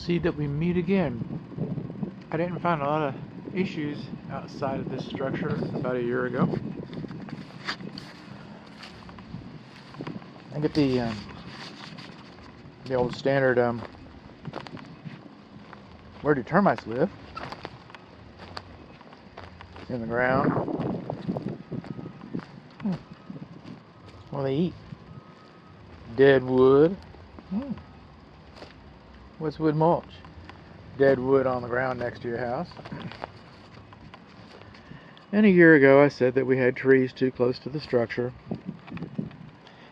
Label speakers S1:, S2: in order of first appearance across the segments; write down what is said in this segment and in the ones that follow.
S1: see that we meet again. I didn't find a lot of issues outside of this structure about a year ago. I get the old standard where do termites live? In the ground. What do they eat? Dead wood. What's wood mulch? Dead wood on the ground next to your house. And a year ago I said that we had trees too close to the structure.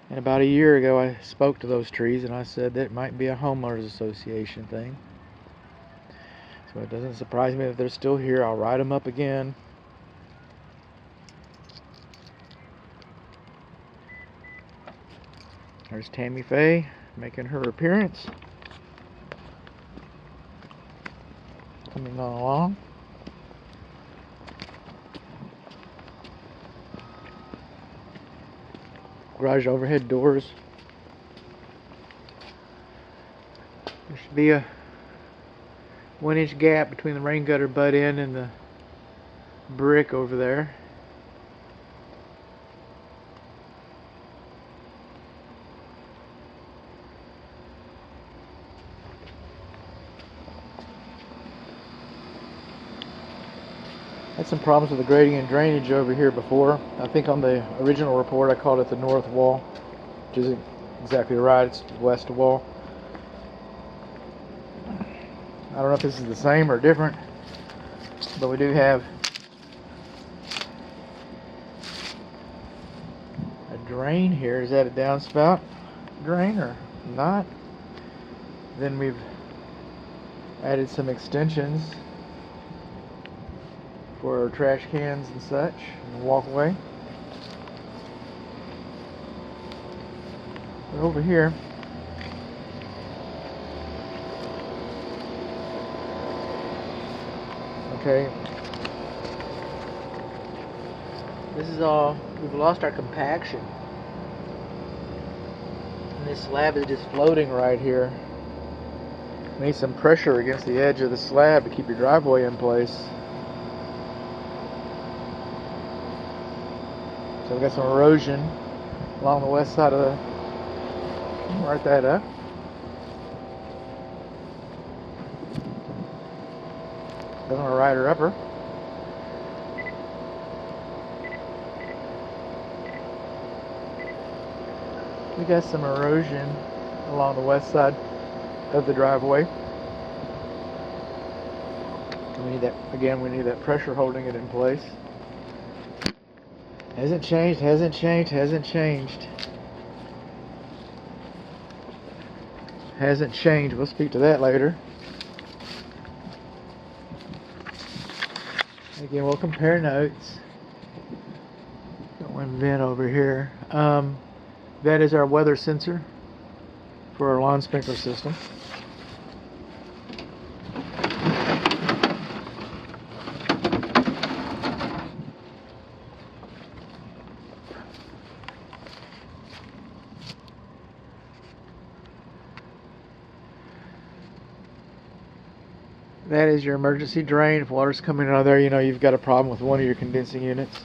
S1: And about a year ago I spoke to those trees and I said that it might be a homeowners association thing. So it doesn't surprise me that they're still here. I'll write them up again. There's Tammy Faye making her appearance. Coming on along. Garage overhead doors. There should be a 1-inch gap between the rain gutter butt end and the brick over there. Had some problems with the grading and drainage over here before. I think on the original report I called it the north wall, which isn't exactly right. It's the west wall. I don't know if this is the same or different, but we do have a drain here. Is that a downspout drain or not? Then we've added some extensions for our trash cans and such in the walkway. But over here, okay, this is all, we've lost our compaction. And this slab is just floating right here. We need some pressure against the edge of the slab to keep your driveway in place. So we've got some erosion along the west side of the, write that up. Doesn't want to write her upper. We got some erosion along the west side of the driveway. We need that, again, we need that pressure holding it in place. Hasn't changed, hasn't changed, hasn't changed. Hasn't changed. We'll speak to that later. Again, we'll compare notes. Got one vent over here. That is our weather sensor for our lawn sprinkler system. That is your emergency drain. If water's coming out of there, you know you've got a problem with one of your condensing units.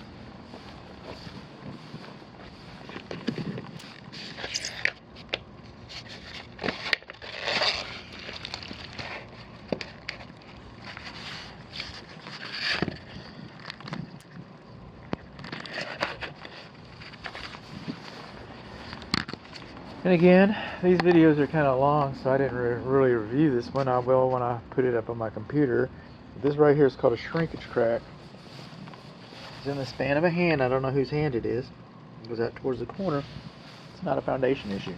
S1: And again, these videos are kind of long, so I didn't really review this one. I will when I put it up on my computer. This right here is called a shrinkage crack. It's in the span of a hand. I don't know whose hand it is. It goes out towards the corner. It's not a foundation issue.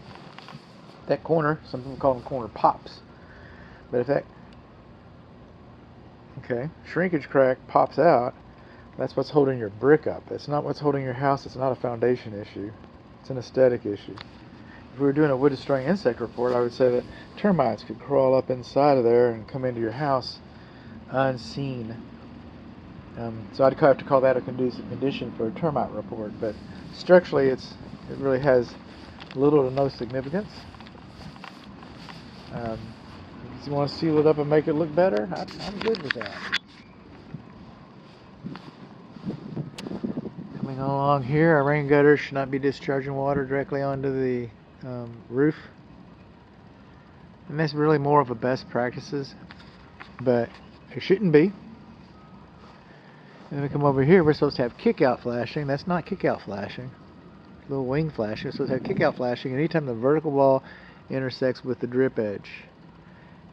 S1: That corner, some people call them corner pops. But if that, okay, shrinkage crack pops out, that's what's holding your brick up. That's not what's holding your house. It's not a foundation issue. It's an aesthetic issue. If we were doing a wood destroying insect report, I would say that termites could crawl up inside of there and come into your house unseen. So I'd have to call that a conducive condition for a termite report. But structurally, it really has little to no significance. You want to seal it up and make it look better? I'm good with that. Coming along here, our rain gutter should not be discharging water directly onto the roof. And that's really more of a best practices, but it shouldn't be. And then we come over here, we're supposed to have kick-out flashing. That's not kick-out flashing. Little wing flashing. We're supposed to have kick-out flashing anytime the vertical wall intersects with the drip edge.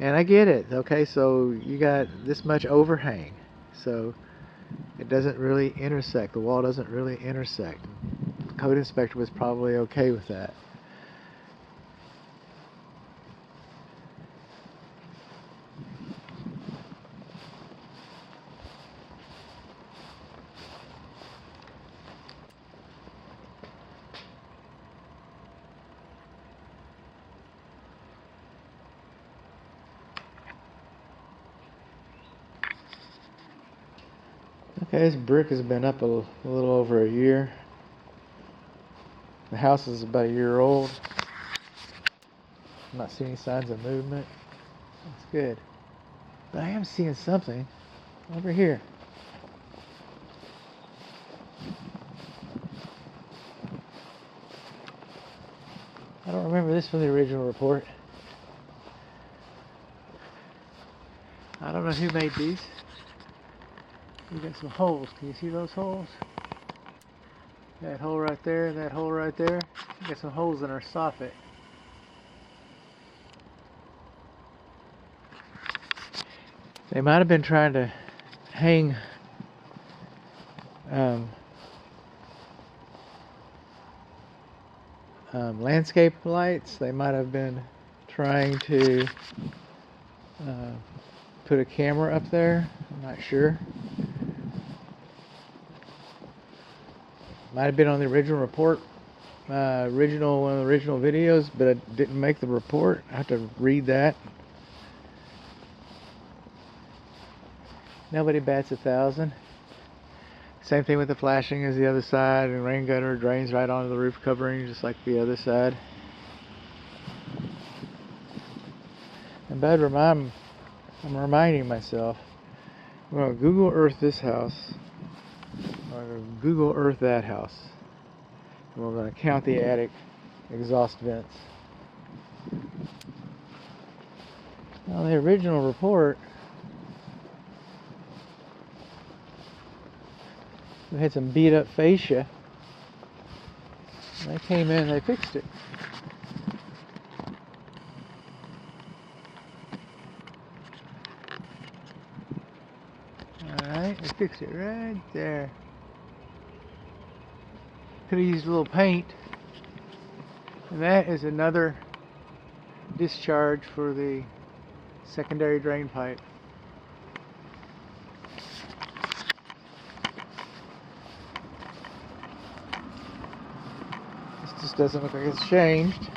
S1: And I get it, okay, so you got this much overhang. So it doesn't really intersect. The wall doesn't really intersect. The code inspector was probably okay with that. Okay, this brick has been up a little over a year. The house is about a year old. I'm not seeing any signs of movement. That's good. But I am seeing something over here. I don't remember this from the original report. I don't know who made these. We got some holes. Can you see those holes? That hole right there and that hole right there. We got some holes in our soffit. They might have been trying to hang landscape lights. They might have been trying to put a camera up there. I'm not sure. Might have been on the original report, one of the original videos, but it didn't make the report. I have to read that. Nobody bats 1,000. Same thing with the flashing as the other side, and rain gutter drains right onto the roof covering just like the other side. And but I'm reminding myself, I'm going to Google Earth this house. I'm going to Google Earth that house. And we're going to count the attic exhaust vents. Now, the original report, we had some beat up fascia. They came in and they fixed it. Alright, they fixed it right there. Could have used a little paint. And that is another discharge for the secondary drain pipe. This just doesn't look like it's changed.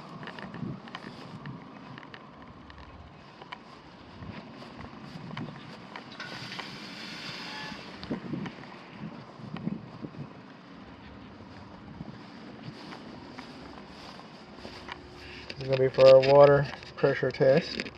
S1: This is going to be for our water pressure test.